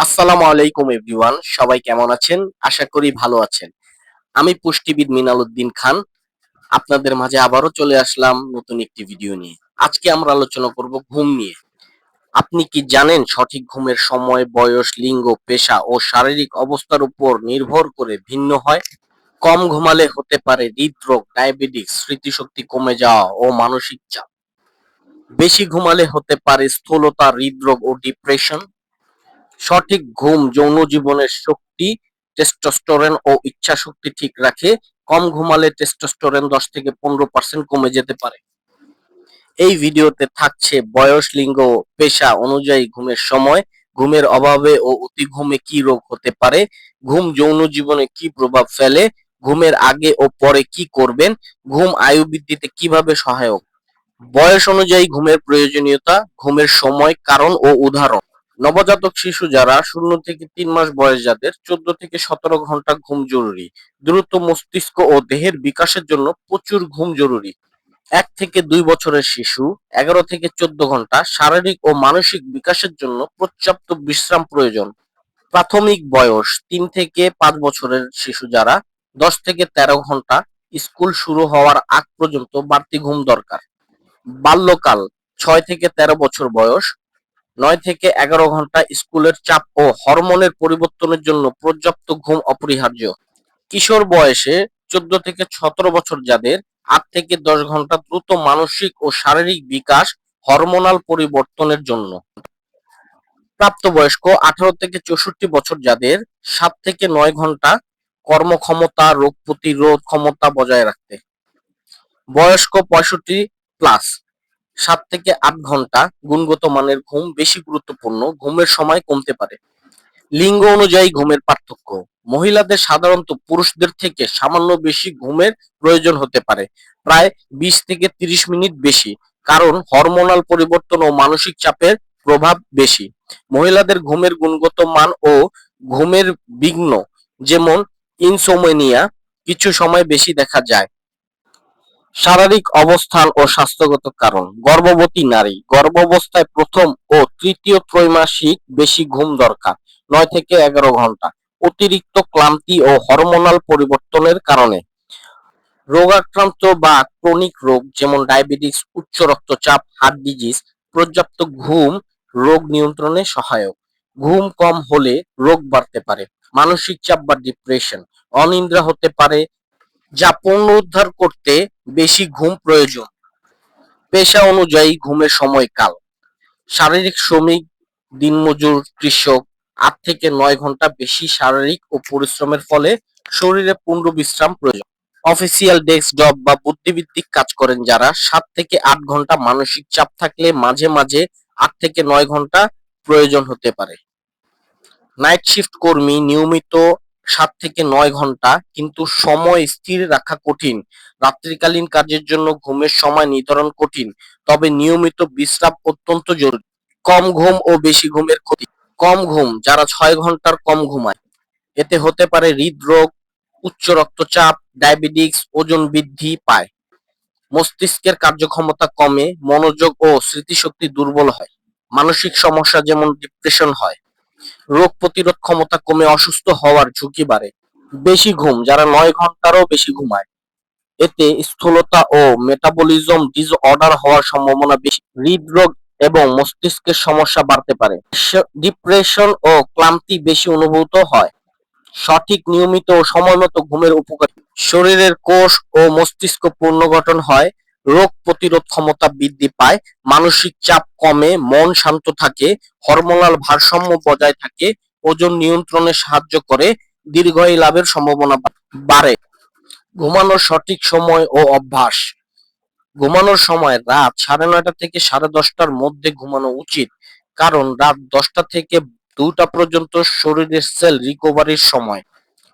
আসসালামু আলাইকুম এভরিওয়ান, সবাই কেমন আছেন? আশা করি ভালো আছেন। আমি পুষ্টিবিদ মিনাল উদ্দিন খান আপনাদের মাঝে আবারও চলে আসলাম নতুন একটি ভিডিও নিয়ে। আজকে আমরা আলোচনা করব ঘুম নিয়ে। আপনি কি জানেন সঠিক ঘুমের সময়, বয়স, লিঙ্গ, পেশা ও শারীরিক অবস্থার উপর নির্ভর করে ভিন্ন হয়? কম ঘুমালে হতে পারে হৃদরোগ, ডায়াবেটিস, স্মৃতিশক্তি কমে যাওয়া ও মানসিক চাপ। বেশি ঘুমালে হতে পারে স্থূলতা, হৃদরোগ ও ডিপ্রেশন। সঠিক ঘুম যৌন জীবনের শক্তি, টেস্টোস্টেরন ও ইচ্ছাশক্তি ঠিক রাখে। কম ঘুমালে টেস্টোস্টেরন 10 থেকে 15% কমে যেতে পারে। এই ভিডিওতে থাকছে বয়স, লিঙ্গ, পেশা অনুযায়ী ঘুমের সময়, ঘুমের অভাবে ও অতি ঘুমে কি রোগ হতে পারে, ঘুম যৌন জীবনে কি প্রভাব ফেলে, ঘুমের আগে ও পরে কি করবেন, ঘুম আয়ু বৃদ্ধিতে কিভাবে সহায়ক, বয়স অনুযায়ী ঘুমের প্রয়োজনীয়তা, ঘুমের সময়, কারণ ও উদাহরণ। নবজাতক শিশু যারা 0 থেকে 3 মাস বয়স, যাদের 14 থেকে 17 ঘন্টা ঘুম জরুরি। দ্রুত মস্তিষ্ক ও দেহের বিকাশের জন্য প্রচুর ঘুম জরুরি। 1 থেকে 2 বছরের শিশু 11 থেকে 14 ঘন্টা শারীরিক ও মানসিক বিকাশের জন্য পর্যাপ্ত বিশ্রাম প্রয়োজন। প্রাথমিক বয়স 3 থেকে 5 বছরের শিশু যারা 10 থেকে 13 ঘন্টা স্কুল শুরু হওয়ার আগ পর্যন্ত বাড়তি ঘুম দরকার। বাল্যকাল 6 থেকে 13 বছর বয়স 9 থেকে 11 ঘন্টা স্কুলের চাপ ও হরমোনের পরিবর্তনের জন্য পর্যাপ্ত ঘুম অপরিহার্য। কিশোর বয়সে 14 থেকে 17 বছর যাদের 8 থেকে 10 ঘন্টা দ্রুত মানসিক ও শারীরিক বিকাশ, হরমোনাল পরিবর্তনের জন্য। প্রাপ্তবয়স্ক 18 থেকে 64 বছর যাদের 7 থেকে 9 ঘন্টা কর্মক্ষমতা, রোগ প্রতিরোধ ক্ষমতা বজায় রাখতে। বয়স্ক 65 প্লাস 7 থেকে 8 ঘন্টা গুণগত মানের ঘুম বেশি গুরুত্বপূর্ণ, ঘুমের সময় কমতে পারে। লিঙ্গ অনুযায়ী ঘুমের পার্থক্য, মহিলাদের সাধারণত পুরুষদের থেকে সামান্য বেশি ঘুমের প্রয়োজন হতে পারে, প্রায় 20 থেকে 30 মিনিট বেশি, কারণ হরমোনাল পরিবর্তন ও মানসিক চাপের প্রভাব বেশি। মহিলাদের ঘুমের গুণগত মান ও ঘুমের বিঘ্ন, যেমন ইনসোমনিয়া, কিছু সময় বেশি দেখা যায়। শারীরিক অবস্থান ও স্বাস্থ্যগত কারণ, গর্ভবতী নারী গর্ভাবস্থায় প্রথম ও তৃতীয় ত্রৈমাসিক বেশি ঘুম দরকার, 9 থেকে 11 ঘন্টা, অতিরিক্ত ক্লান্তি ও হরমোনাল পরিবর্তনের কারণে। রোগাক্রান্ত বা ক্রনিক রোগ যেমন ডায়াবেটিস, উচ্চ রক্তচাপ, হার্ট ডিজিজ, পর্যাপ্ত ঘুম রোগ নিয়ন্ত্রণে সহায়ক। ঘুম কম হলে রোগ বাড়তে পারে, মানসিক চাপ বা ডিপ্রেশন, অনিদ্রা হতে পারে, যা পুনরুদ্ধার করতে বেশি ঘুম প্রয়োজন। পেশা অনুযায়ী ঘুমের সময়কাল, শারীরিক শ্রমিক, দিনমজুর, কৃষক 8 থেকে 9 ঘন্টা বেশি শারীরিক ও পরিশ্রমের ফলে শরীরে পূর্ণ বিশ্রাম প্রয়োজন। অফিসিয়াল ডেস্ক জব বা বুদ্ধিভিত্তিক কাজ করেন যারা 7 থেকে 8 ঘন্টা, মানসিক চাপ থাকলে মাঝে মাঝে 8 থেকে 9 ঘন্টা প্রয়োজন হতে পারে। নাইট শিফট কর্মী নিয়মিত 7 থেকে 9 ঘন্টা, কিন্তু সময় স্থির রাখা কঠিন। রাত্রিকালীন কাজের জন্য ঘুমের সময় নির্ধারণ কঠিন, তবে নিয়মিত বিশ্রাম অত্যন্ত জরুরি। কম ঘুম ও বেশি ঘুমের ক্ষতি, কম ঘুম, যারা 6 ঘন্টার কম ঘুমায়, এতে হতে পারে হৃদরোগ, উচ্চ রক্তচাপ, ডায়াবেটিস, ওজন বৃদ্ধি পায়, মস্তিষ্কের কার্যক্ষমতা কমে, মনোযোগ ও স্মৃতিশক্তি দুর্বল হয়, মানসিক সমস্যা যেমন ডিপ্রেশন হয়, রোগ প্রতিরোধ ক্ষমতা কমে অসুস্থ হওয়ার ঝুঁকি বাড়ে। বেশি ঘুম, যারা 9 ঘন্টারও বেশি ঘুমায়, এতে স্থূলতা ও মেটাবলিজম ডিসঅর্ডার হওয়ার সম্ভাবনা বেশি, হৃদরোগ এবং মস্তিষ্কের সমস্যা বাড়তে পারে, ডিপ্রেশন ও ক্লান্তি বেশি অনুভূত হয়। সঠিক, নিয়মিত ও সময়মতো ঘুমের উপকার, শরীরের কোষ ও মস্তিষ্ক পুনর্গঠন হয়, রোগ প্রতিরোধ ক্ষমতা বৃদ্ধি পায়, মানসিক চাপ কমে, মন শান্ত থাকে, হরমোনাল ভারসাম্য বজায় থাকে, ওজন নিয়ন্ত্রণে সাহায্য করে, দীর্ঘায়ু লাভের সম্ভাবনা বাড়ে। ঘুমানোর সঠিক সময় ও অভ্যাস, ঘুমানোর সময় রাত 9:30 থেকে 10:30টার মধ্যে ঘুমানো উচিত, কারণ রাত 10টা থেকে 2টা পর্যন্ত শরীরের সেল রিকভারির সময়।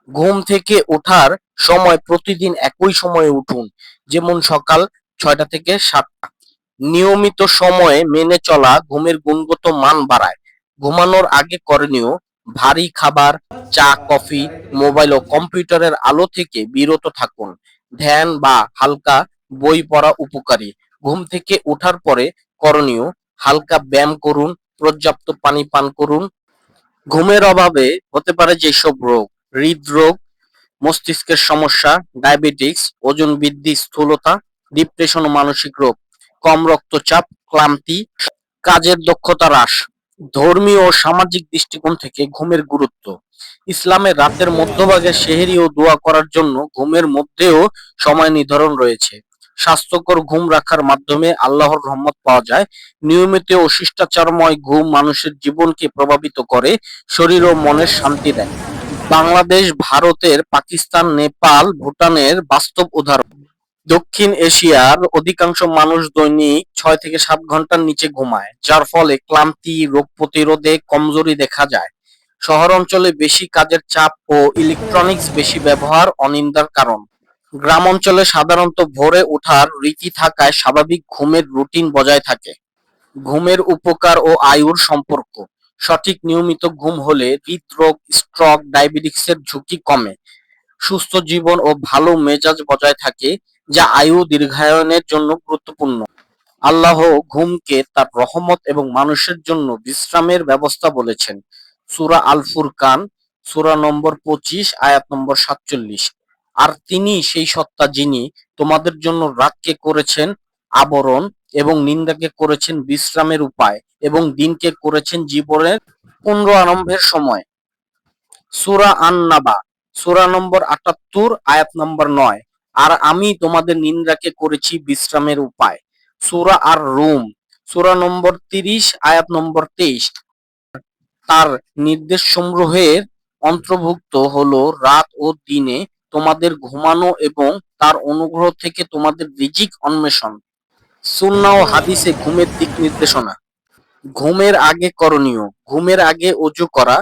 ঘুম থেকে ওঠার সময় প্রতিদিন একই সময়ে উঠুন, যেমন সকাল 6টা থেকে 7টা। নিয়মিত সময়ে মেনে চলা ঘুমের গুণগত মান বাড়ায়। ঘুমানোর আগে করণীয়, ভারী খাবার, চা, কফি, মোবাইল ও কম্পিউটারের আলো থেকে বিরত থাকুন। ধ্যান বা হালকা বই পড়া উপকারী। ঘুম থেকে ওঠার পরে করণীয়, হালকা ব্যায়াম করুন, পর্যাপ্ত পানি পান করুন, ঘুমের অভাবে হতে পারে যেসব রোগ: হৃদরোগ, মস্তিষ্কের সমস্যা, ডায়াবেটিস, ওজন বৃদ্ধি, স্থূলতা, ডিপ্রেশন ও মানসিক রোগ, কম রক্তচাপ, ক্লান্তি, কাজের দক্ষতা হ্রাস। ধর্মীয় ও সামাজিক দৃষ্টিকোণ থেকে ঘুমের গুরুত্ব: ইসলামে রাতের মধ্যভাগে সেহরি ও দোয়া করার জন্য ঘুমের মধ্যেও সময় নির্ধারণ রয়েছে। স্বাস্থ্যকর ঘুম রাখার মাধ্যমে আল্লাহর রহমত পাওয়া যায়। নিয়মিত ও শিষ্টাচারময় ঘুম মানুষের জীবনকে প্রভাবিত করে, শরীর ও মনের শান্তি দেয়। বাংলাদেশ ভারতের, পাকিস্তান, নেপাল, ভুটানের বাস্তব উদাহরণ। দক্ষিণ এশিয়ার অধিকাংশ মানুষ দৈনিক 6 থেকে 7 ঘন্টার নিচে ঘুমায়, যার ফলে ক্লান্তি, রোগ প্রতিরোধে কমজোরি দেখা যায়। শহর অঞ্চলে বেশি কাজের চাপ ও ইলেকট্রনিক্স বেশি ব্যবহার অনিন্দার কারণ। গ্রাম অঞ্চলে সাধারণত ভোরে ওঠার রীতি থাকায় স্বাভাবিক ঘুমের রুটিন বজায় থাকে। ঘুমের উপকার ও আয়ুর সম্পর্ক: সঠিক নিয়মিত ঘুম হলে হৃদরোগ, স্ট্রোক, ডায়াবেটিসের ঝুঁকি কমে। সুস্থ জীবন ও ভালো মেজাজ বজায় থাকে, যা আয়ু দীর্ঘায়নের জন্য গুরুত্বপূর্ণ। আল্লাহ ঘুমকে তার রহমত এবং মানুষের জন্য বিশ্রামের ব্যবস্থা বলেছেন। সূরা আল ফুরকান, সূরা নম্বর 25, আয়াত নম্বর 47। আর তিনি সেই সত্তা যিনি তোমাদের জন্য রাতকে করেছেন আবরণ এবং নিন্দাকে করেছেন বিশ্রামের উপায় এবং দিনকে করেছেন জীবনের পুনরারম্ভের সময়। সূরা আন-নাবা, সূরা নম্বর ৭৮, আয়াত নম্বর ৯। আর আমি তোমাদের নিন্দাকে করেছি বিশ্রামের উপায়। সূরা আর-রুম, সূরা নম্বর ৩০, আয়াত নম্বর ২৩। তার নির্দেশসমূহের অন্তর্ভুক্ত হলো রাত ও দিনে তোমাদের ঘুমানো এবং তার অনুগ্রহ থেকে তোমাদের রিজিক অন্বেষণ। সুন্নাহ ও হাদিসে ঘুমের দিক নির্দেশনা: ঘুমের আগে করণীয়: ঘুমের আগে ওযু করা।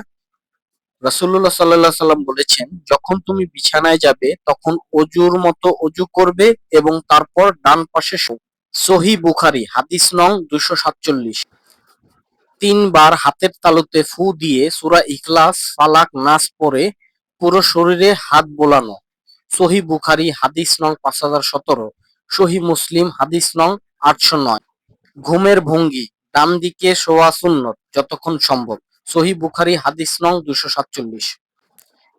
রাসূলুল্লাহ সাল্লাল্লাহু আলাইহি সাল্লাম বলেছেন, যখন তুমি বিছানায় যাবে তখন অজুর মতো অজু করবে এবং তারপর ডান পাশে শোও। সহিহ বুখারী, হাদিস নং 247। 3 বার হাতের তালুতে ফু দিয়ে সূরা ইখলাস, ফালাক, নাস পড়ে পুরো শরীরে হাত বোলানো। সহিহ বুখারী, হাদিস নং 5017। সহিহ মুসলিম, হাদিস নং 809। ঘুমের ভঙ্গি: ডান দিকে শোয়া সুন্নত যতক্ষণ সম্ভব। সহিহ বুখারী, হাদিস নং 247।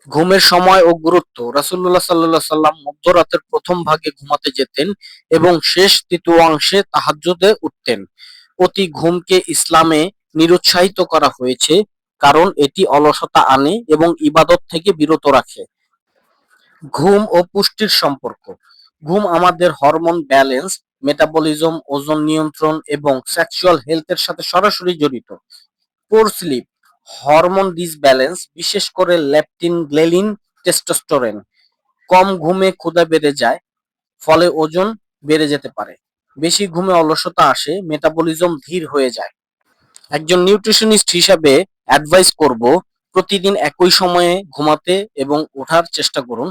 ঘুমের সময় ও গুরুত্ব: রাসূলুল্লাহ সাল্লাল্লাহু আলাইহি সাল্লাম মধ্যরাতের প্রথম ভাগে ঘুমাতে যেতেন এবং শেষ তৃতীয়াংশে তাহাজ্জুদে উঠতেন। অতি ঘুমকে ইসলামে নিরুৎসাহিত করা হয়েছে, কারণ এটি অলসতা আনে এবং ইবাদত থেকে বিরত রাখে। ঘুম ও পুষ্টির সম্পর্ক: ঘুম আমাদের হরমোন ব্যালেন্স, মেটাবলিজম, ওজন নিয়ন্ত্রণ এবং সেক্সুয়াল হেলথের সাথে সরাসরি জড়িত। পোর স্লিপ, হরমোন ডিসব্যালেন্স, বিশেষ করে লেপটিন, গ্রেলিন, টেস্টোস্টেরন। কম ঘুমে ক্ষুধা বেড়ে যায়, ফলে ওজন বেড়ে যেতে পারে। বেশি ঘুমে অলসতা আসে, মেটাবলিজম ধীর হয়ে যায়। একজন নিউট্রিশনিস্ট হিসাবে অ্যাডভাইস করব, প্রতিদিন একই সময়ে ঘুমাতে এবং ওঠার চেষ্টা করুন।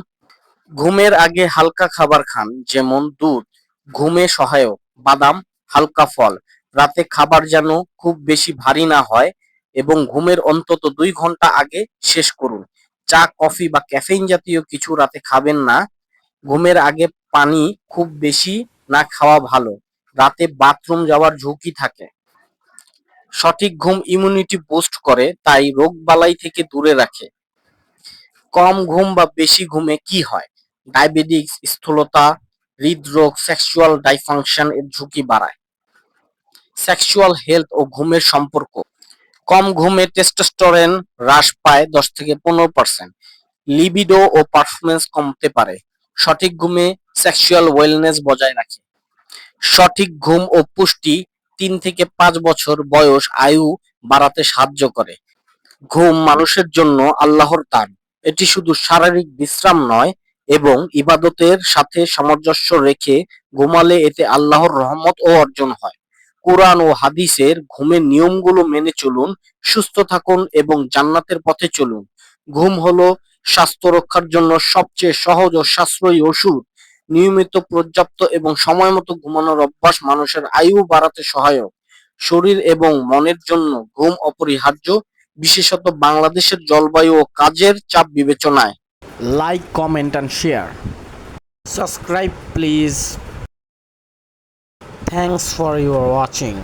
ঘুমের আগে হালকা খাবার খান, যেমন দুধ ঘুমে সহায়ক, বাদাম, হালকা ফল। রাতে খাবার যেন খুব বেশি ভারী না হয় এবং ঘুমের অন্তত 2 ঘন্টা আগে শেষ করুন। চা, কফি বা ক্যাফেইন জাতীয় কিছু রাতে খাবেন না। ঘুমের আগে পানি খুব বেশি না খাওয়া ভালো, রাতে বাথরুম যাওয়ার ঝুঁকি থাকে। সঠিক ঘুম ইমিউনিটি বুস্ট করে, তাই রোগবালাই থেকে দূরে রাখে। কম ঘুম বা বেশি ঘুমে কি হয়? ডায়াবেটিস, স্থূলতা, হৃদরোগ, সেক্সুয়াল ডাইফাংশন এর ঝুঁকি বাড়ায়। সেক্সুয়াল হেলথ ও ঘুমের সম্পর্ক: কম ঘুমে টেস্টোস্টেরন হ্রাস পায় 10 থেকে 15%। লিবিডো ও পারফরমেন্স কমতে পারে। সঠিক ঘুমে সেক্সুয়াল ওয়েলনেস বজায় রাখে। সঠিক ঘুম ও পুষ্টি: 3 থেকে 5 বছর বয়স আয়ু বাড়াতে সাহায্য করে। ঘুম মানুষের জন্য আল্লাহর দান। এটি শুধু শারীরিক বিশ্রাম নয়, এবং ইবাদতের সাথে সামঞ্জস্য রেখে ঘুমালে এতে আল্লাহর রহমত ও অর্জন হয়। কুরআন ও হাদিসের ঘুমের নিয়মগুলো মেনে চলুন, সুস্থ থাকুন এবং জান্নাতের পথে চলুন। ঘুম হলো স্বাস্থ্য রক্ষার জন্য সবচেয়ে সহজ ও সাশ্রয়ী ওষুধ। নিয়মিত, পর্যাপ্ত এবং সময়মতো ঘুমানোর অভ্যাস মানুষের আয়ু বাড়াতে সহায়ক। শরীর এবং মনের জন্য ঘুম অপরিহার্য, বিশেষত বাংলাদেশের জলবায়ু ও কাজের চাপ বিবেচনায়। Like, comment and share. Subscribe please. Thanks for your watching.